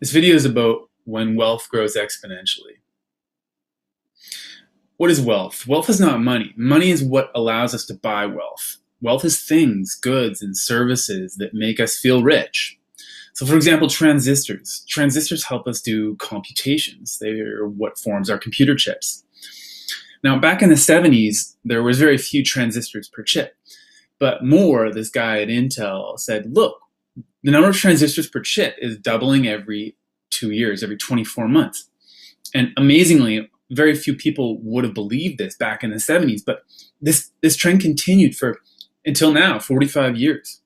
This video is about when wealth grows exponentially. What is wealth? Wealth is not money. Money is what allows us to buy wealth. Wealth is things, goods, and services that make us feel rich. So, for example, transistors. Transistors help us do computations. They are what forms our computer chips. Now, back in the 70s, there was very few transistors per chip. But Moore, this guy at Intel, said, look, the number of transistors per chip is doubling every 2 years, every 24 months. And amazingly, very few people would have believed this back in the 70s, but this trend continued for until now, 45 years.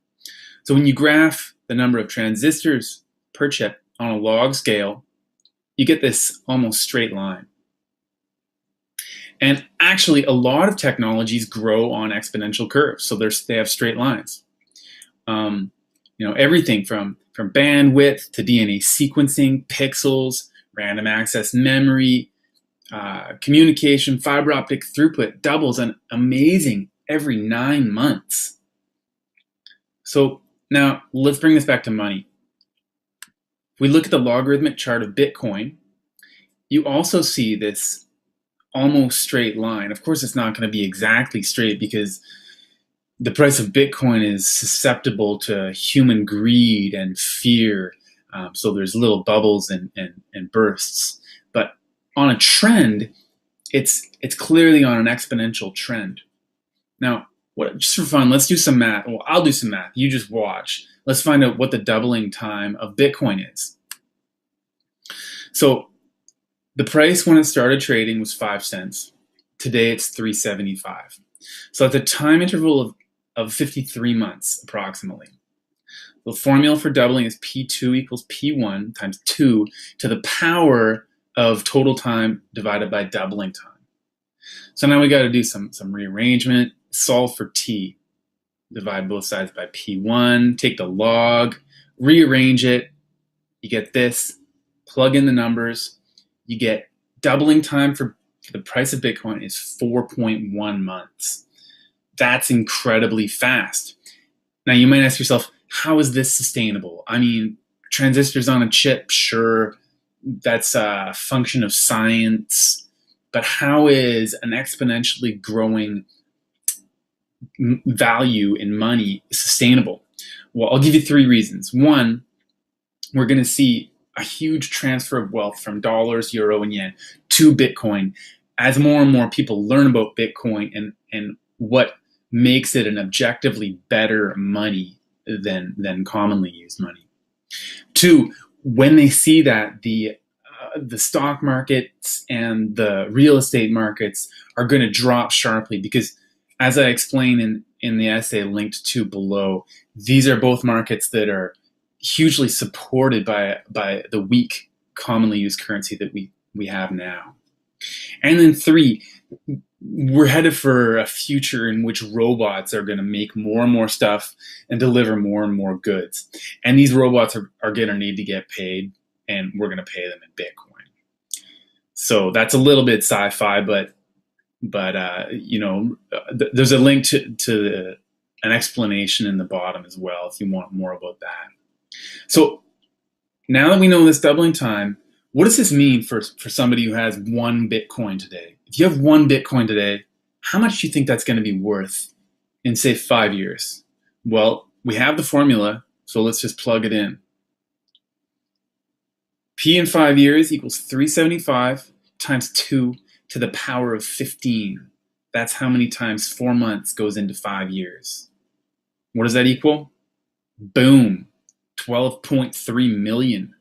So when you graph the number of transistors per chip on a log scale, you get this almost straight line. And actually, a lot of technologies grow on exponential curves, so they have straight lines. Everything from bandwidth to DNA sequencing, pixels, random access memory, communication, fiber optic throughput doubles an amazing every 9 months. So now let's bring this back to money. If we look at the logarithmic chart of Bitcoin, you also see this almost straight line. Of course, it's not going to be exactly straight because the price of Bitcoin is susceptible to human greed and fear. So there's little bubbles and bursts. But on a trend, it's clearly on an exponential trend. Now, just for fun, let's do some math. Well, I'll do some math. You just watch. Let's find out what the doubling time of Bitcoin is. So the price when it started trading was 5 cents. Today it's $3.75. So at the time interval of 53 months approximately. The formula for doubling is P2 equals P1 times 2 to the power of total time divided by doubling time. So now we got to do some rearrangement. Solve for T. Divide both sides by P1. Take the log. Rearrange it. You get this. Plug in the numbers. You get doubling time for the price of Bitcoin is 4.1 months. That's incredibly fast. Now you might ask yourself, how is this sustainable? I mean, transistors on a chip, sure, that's a function of science, but how is an exponentially growing value in money sustainable? Well, I'll give you 3 reasons. One, we're going to see a huge transfer of wealth from dollars, euro, and yen to Bitcoin as more and more people learn about Bitcoin and what makes it an objectively better money than commonly used money. 2, when they see that the stock markets and the real estate markets are going to drop sharply because, as I explain in the essay linked to below, these are both markets that are hugely supported by the weak commonly used currency that we have now. And then 3, we're headed for a future in which robots are going to make more and more stuff and deliver more and more goods. And these robots are going to need to get paid, and we're going to pay them in Bitcoin. So that's a little bit sci-fi, but there's a link to an explanation in the bottom as well if you want more about that. So now that we know this doubling time, what does this mean for somebody who has 1 Bitcoin today? If you have 1 Bitcoin today, how much do you think that's going to be worth in, say, 5 years? Well, we have the formula, so let's just plug it in. P in 5 years equals 375 times 2 to the power of 15. That's how many times 4 months goes into 5 years. What does that equal? Boom, 12.3 million.